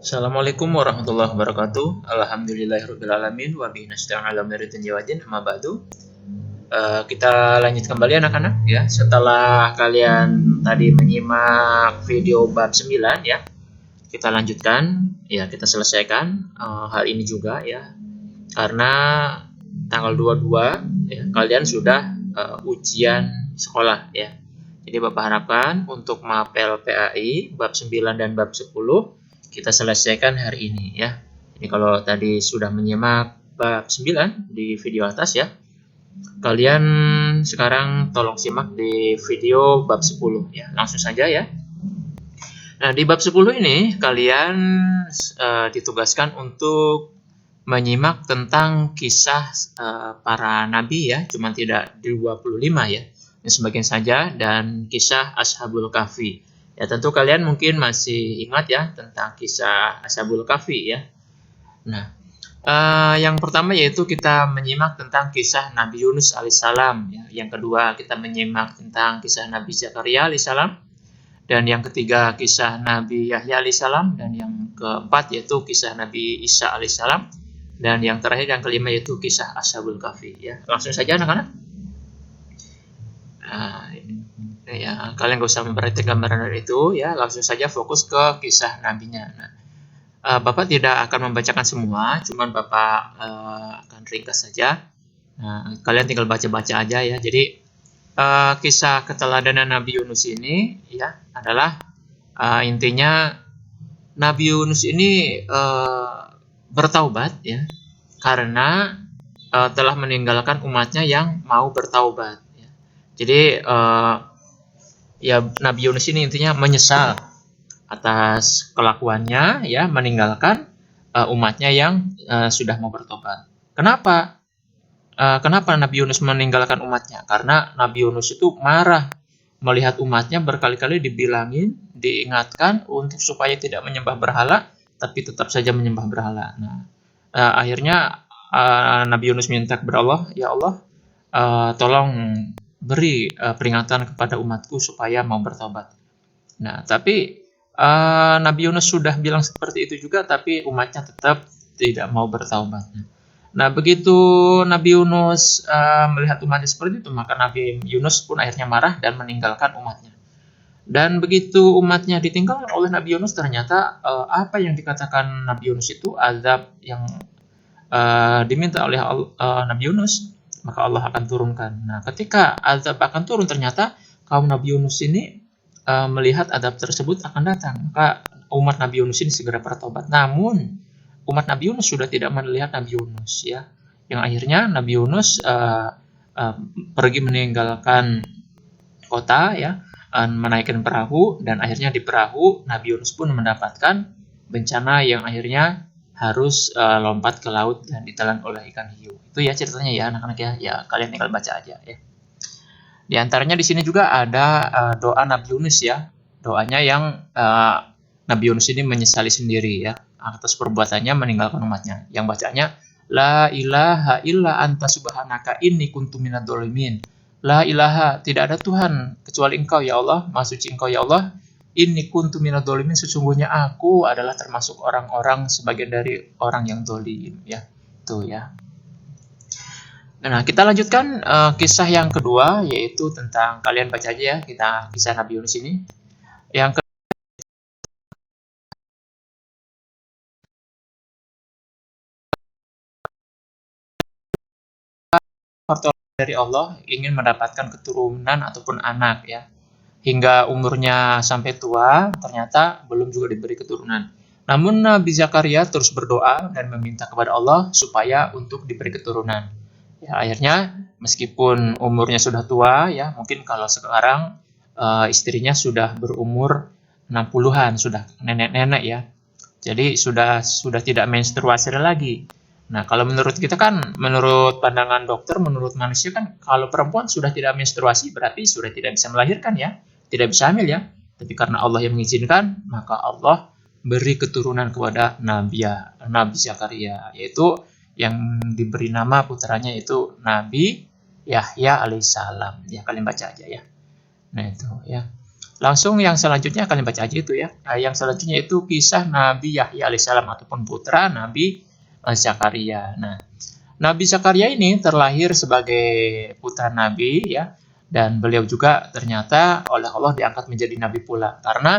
Assalamualaikum warahmatullahi wabarakatuh. Alhamdulillahirrabbilalamin. Wa bihi nasta'in ala umuri dunya waddin. Amma ba'du. Kita lanjut kembali anak-anak ya. Setelah kalian tadi menyimak video bab 9 ya. Kita lanjutkan ya, kita selesaikan hal ini juga ya. Karena tanggal 22 ya, kalian sudah ujian sekolah ya. Jadi Bapak harapkan untuk mapel PAI bab 9 dan bab 10 kita selesaikan hari ini ya. Jadi kalau tadi sudah menyimak bab 9 di video atas ya, kalian sekarang tolong simak di video bab 10 ya. Langsung saja ya. Nah, di bab 10 ini kalian ditugaskan untuk menyimak tentang kisah para nabi ya, cuma tidak 25 ya. Sebagian saja, dan kisah Ashabul Kahfi. Ya, tentu kalian mungkin masih ingat ya tentang kisah Ashabul Kahfi ya. Nah, yang pertama yaitu kita menyimak tentang kisah Nabi Yunus alaihissalam. Ya. Yang kedua kita menyimak tentang kisah Nabi Zakaria alaihissalam. Dan yang ketiga kisah Nabi Yahya alaihissalam. Dan yang keempat yaitu kisah Nabi Isa alaihissalam. Dan yang terakhir, yang kelima yaitu kisah Ashabul Kahfi. Ya. Langsung saja anak-anak. Ya, kalian gak usah memperhatikan gambaran dari itu ya, langsung saja fokus ke kisah nabinya. Nah, Bapak tidak akan membacakan semua, cuman Bapak akan ringkas saja. Nah, kalian tinggal baca-baca aja ya. Jadi kisah keteladanan Nabi Yunus ini ya adalah intinya Nabi Yunus ini bertaubat ya, karena telah meninggalkan umatnya yang mau bertaubat. Ya. Jadi ya Nabi Yunus ini intinya menyesal atas kelakuannya ya, meninggalkan umatnya yang sudah mau bertobat. Kenapa? Kenapa Nabi Yunus meninggalkan umatnya? Karena Nabi Yunus itu marah melihat umatnya berkali-kali dibilangin, diingatkan untuk supaya tidak menyembah berhala, tapi tetap saja menyembah berhala. Nah, akhirnya Nabi Yunus minta kepada Allah, ya Allah, tolong beri peringatan kepada umatku supaya mau bertobat. Nah, tapi Nabi Yunus sudah bilang seperti itu juga, tapi umatnya tetap tidak mau bertaubat. Nah, begitu Nabi Yunus melihat umatnya seperti itu, maka Nabi Yunus pun akhirnya marah dan meninggalkan umatnya. Dan begitu umatnya ditinggalkan oleh Nabi Yunus, ternyata apa yang dikatakan Nabi Yunus itu azab yang diminta oleh Nabi Yunus, maka Allah akan turunkan. Nah, ketika azab akan turun, ternyata kaum Nabi Yunus ini melihat azab tersebut akan datang. Maka umat Nabi Yunus ini segera bertobat. Namun, umat Nabi Yunus sudah tidak melihat Nabi Yunus ya. Yang akhirnya Nabi Yunus pergi meninggalkan kota ya, menaikkan perahu, dan akhirnya di perahu Nabi Yunus pun mendapatkan bencana yang akhirnya harus lompat ke laut dan ditelan oleh ikan hiu. Itu ya ceritanya ya anak-anak ya. Ya, kalian tinggal baca aja ya. Di antaranya di sini juga ada doa Nabi Yunus ya. Doanya yang Nabi Yunus ini menyesali sendiri ya atas perbuatannya meninggalkan umatnya. Yang bacanya, La ilaha illa anta subhanaka inni kuntu minadz dzalimin. La ilaha, tidak ada Tuhan kecuali Engkau ya Allah, Maha Suci Engkau ya Allah. Inni kuntu minadz dzalimin, sesungguhnya aku adalah termasuk orang-orang sebagian dari orang yang zalim ya. Itu ya. Nah, kita lanjutkan kisah yang kedua, yaitu tentang, kalian baca aja ya, kita kisah Nabi Yunus ini. Yang pertolongan dari Allah ingin mendapatkan keturunan ataupun anak ya. Hingga umurnya sampai tua, ternyata belum juga diberi keturunan. Namun Nabi Zakaria terus berdoa dan meminta kepada Allah supaya untuk diberi keturunan. Ya, akhirnya meskipun umurnya sudah tua ya, mungkin kalau sekarang istrinya sudah berumur 60-an, sudah nenek-nenek ya. Jadi sudah tidak menstruasi lagi. Nah, kalau menurut kita kan, menurut pandangan dokter, menurut manusia kan, kalau perempuan sudah tidak menstruasi berarti sudah tidak bisa melahirkan ya, tidak bisa hamil ya. Tapi karena Allah yang mengizinkan, maka Allah beri keturunan kepada Nabi Zakaria, yaitu yang diberi nama putranya itu Nabi Yahya alaihissalam. Ya, kalian baca aja ya. Nah, itu ya. Langsung yang selanjutnya kalian baca aja itu ya. Yang selanjutnya itu kisah Nabi Yahya alaihissalam ataupun putra Nabi Zakaria. Nah, Nabi Zakaria ini terlahir sebagai putra Nabi ya, dan beliau juga ternyata oleh Allah diangkat menjadi Nabi pula. Karena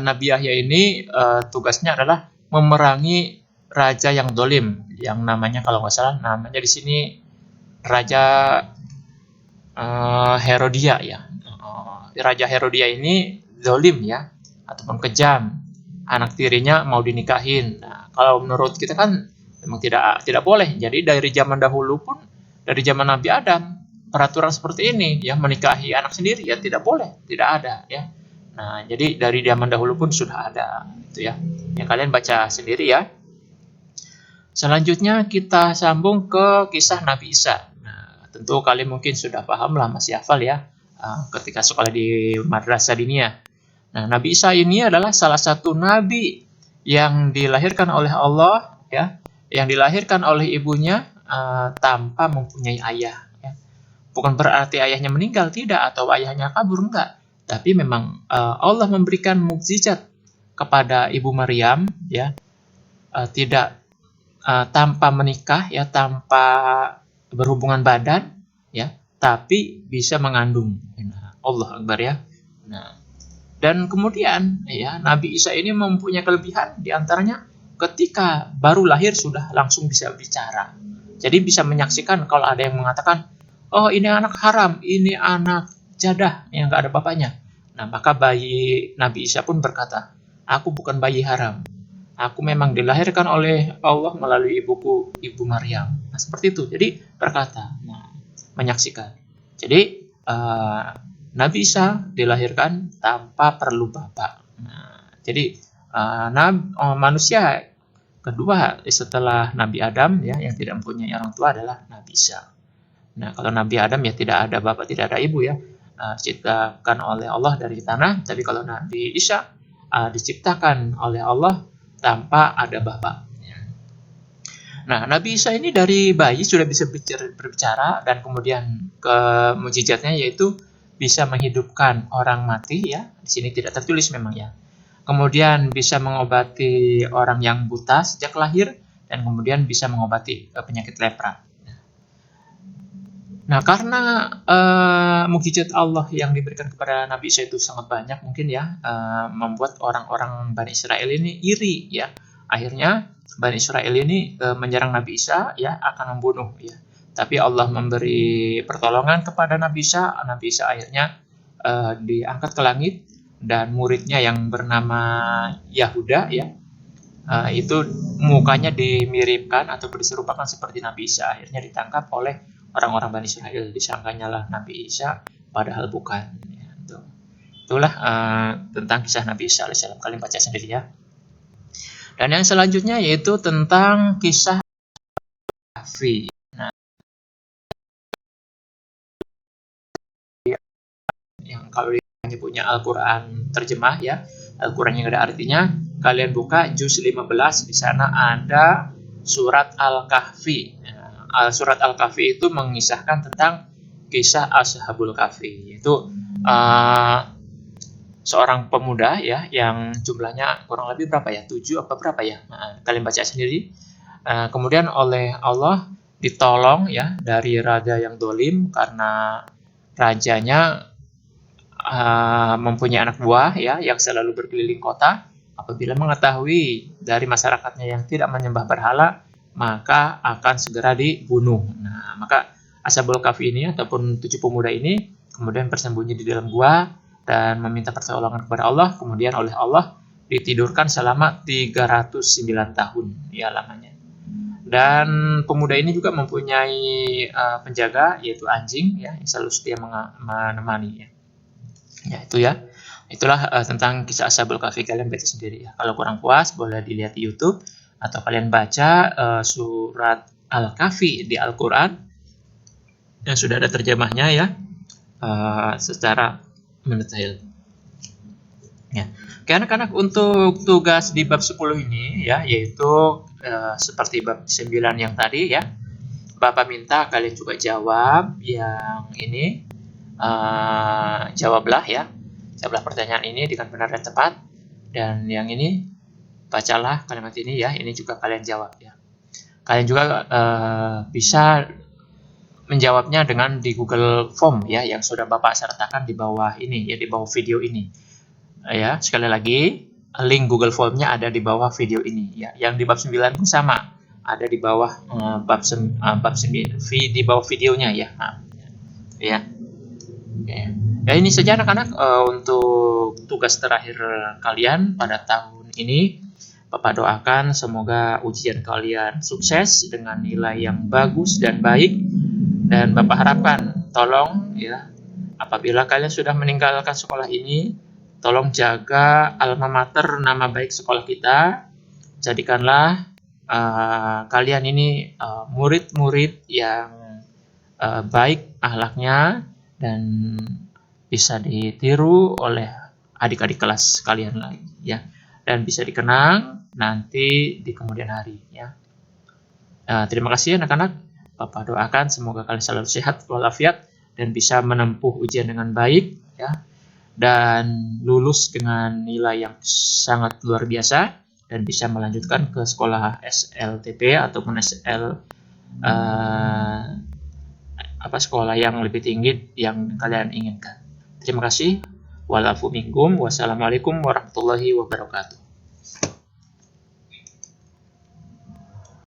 Nabi Yahya ini tugasnya adalah memerangi raja yang dolim, yang namanya kalau nggak salah namanya di sini Raja Herodia ya. Raja Herodia ini dolim ya, ataupun kejam. Anak tirinya mau dinikahin. Nah, kalau menurut kita kan memang tidak boleh. Jadi dari zaman dahulu pun, dari zaman Nabi Adam, peraturan seperti ini ya, menikahi anak sendiri ya tidak boleh, tidak ada ya. Nah, jadi dari zaman dahulu pun sudah ada itu ya. Ya kalian baca sendiri ya. Selanjutnya kita sambung ke kisah Nabi Isa. Nah, tentu kalian mungkin sudah paham lah, masih hafal ya ketika sekolah di madrasah diniyah. Nah, Nabi Isa ini adalah salah satu nabi yang dilahirkan oleh Allah ya, yang dilahirkan oleh ibunya tanpa mempunyai ayah ya. Bukan berarti ayahnya meninggal, tidak, atau ayahnya kabur, enggak. Tapi memang Allah memberikan mukjizat kepada Ibu Maryam ya, tidak tanpa menikah ya, tanpa berhubungan badan ya, tapi bisa mengandung. Nah, Allah Akbar ya. Nah, dan kemudian ya, Nabi Isa ini mempunyai kelebihan, diantaranya ketika baru lahir sudah langsung bisa bicara. Jadi bisa menyaksikan kalau ada yang mengatakan, oh ini anak haram, ini anak jadah yang nggak ada bapaknya. Nah, maka bayi Nabi Isa pun berkata, aku bukan bayi haram. Aku memang dilahirkan oleh Allah melalui ibuku, Ibu Maryam. Nah, seperti itu. Jadi berkata, menyaksikan. Jadi Nabi Isa dilahirkan tanpa perlu bapak. Nah, jadi manusia kedua setelah Nabi Adam ya, yang tidak mempunyai orang tua adalah Nabi Isa. Nah, kalau Nabi Adam ya tidak ada bapak, tidak ada ibu ya, diciptakan oleh Allah dari tanah. Tapi kalau Nabi Isa diciptakan oleh Allah tanpa ada bapak. Nah, Nabi Isa ini dari bayi sudah bisa berbicara, dan kemudian mukjizatnya yaitu bisa menghidupkan orang mati ya. Di sini tidak tertulis memang ya. Kemudian bisa mengobati orang yang buta sejak lahir, dan kemudian bisa mengobati penyakit lepra. Nah, karena mukjizat Allah yang diberikan kepada Nabi Isa itu sangat banyak mungkin ya, membuat orang-orang Bani Israel ini iri ya. Akhirnya Bani Israel ini menyerang Nabi Isa ya, akan membunuh ya. Tapi Allah memberi pertolongan kepada Nabi Isa. Nabi Isa akhirnya diangkat ke langit, dan muridnya yang bernama Yahuda ya, itu mukanya dimiripkan atau diserupakan seperti Nabi Isa. Akhirnya ditangkap oleh orang-orang Bani Israel, disangkanya lah Nabi Isa, padahal bukan. Ya, itulah tentang kisah Nabi Isa alaihissalam. Kalian baca sendiri ya. Dan yang selanjutnya yaitu tentang kisah Kahfi. Nah, yang kalau ini punya Al-Quran terjemah ya, Al-Quran yang ada artinya, kalian buka juz 15, di sana ada surat Al-Kahfi. Nah, surat Al-Kahfi itu mengisahkan tentang kisah Ashabul Kahfi, yaitu seorang pemuda ya, yang jumlahnya kurang lebih berapa ya, 7 apa berapa ya, kalian baca sendiri. Kemudian oleh Allah ditolong ya dari raja yang dolim, karena rajanya mempunyai anak buah ya, yang selalu berkeliling kota. Apabila mengetahui dari masyarakatnya yang tidak menyembah berhala, maka akan segera dibunuh. Nah, maka Ashabul Kahfi ini ataupun 7 pemuda ini kemudian bersembunyi di dalam gua dan meminta pertolongan kepada Allah. Kemudian oleh Allah ditidurkan selama 309 tahun ya lamanya. Dan pemuda ini juga mempunyai penjaga, yaitu anjing ya, yang selalu setia menemani ya. Ya itu ya. Itulah tentang kisah Ashabul Kahfi. Kalian baca sendiri ya. Kalau kurang puas boleh dilihat di YouTube, atau kalian baca surat Al-Kahfi di Al-Quran yang sudah ada terjemahnya ya, secara mendetail. Ya. Oke anak-anak, untuk tugas di bab 10 ini ya, yaitu seperti bab 9 yang tadi ya, Bapak minta kalian juga jawab yang ini, jawablah ya. jawablah pertanyaan ini dengan benar dan tepat. Dan yang ini, bacalah kalimat ini ya, ini juga kalian jawab ya. Kalian juga bisa menjawabnya dengan di Google Form ya, yang sudah Bapak sertakan di bawah ini ya, di bawah video ini. Ya, sekali lagi, link Google Form-nya ada di bawah video ini ya. Yang di bab 9 pun sama, ada di bawah bab 9 di bawah videonya ya. Ya. Oke. Ya, ini saja anak-anak untuk tugas terakhir kalian pada tahun ini. Bapak doakan semoga ujian kalian sukses dengan nilai yang bagus dan baik. Dan Bapak harapkan, tolong ya, apabila kalian sudah meninggalkan sekolah ini, tolong jaga alma mater, nama baik sekolah kita. Jadikanlah kalian ini murid-murid yang baik akhlaknya dan bisa ditiru oleh adik-adik kelas kalian lagi ya, dan bisa dikenang nanti di kemudian hari ya. Terima kasih anak-anak. Bapak doakan semoga kalian selalu sehat walafiat dan bisa menempuh ujian dengan baik ya, dan lulus dengan nilai yang sangat luar biasa dan bisa melanjutkan ke sekolah SLTP ataupun sekolah yang lebih tinggi yang kalian inginkan. Terima kasih. Wassalamualaikum warahmatullahi wabarakatuh.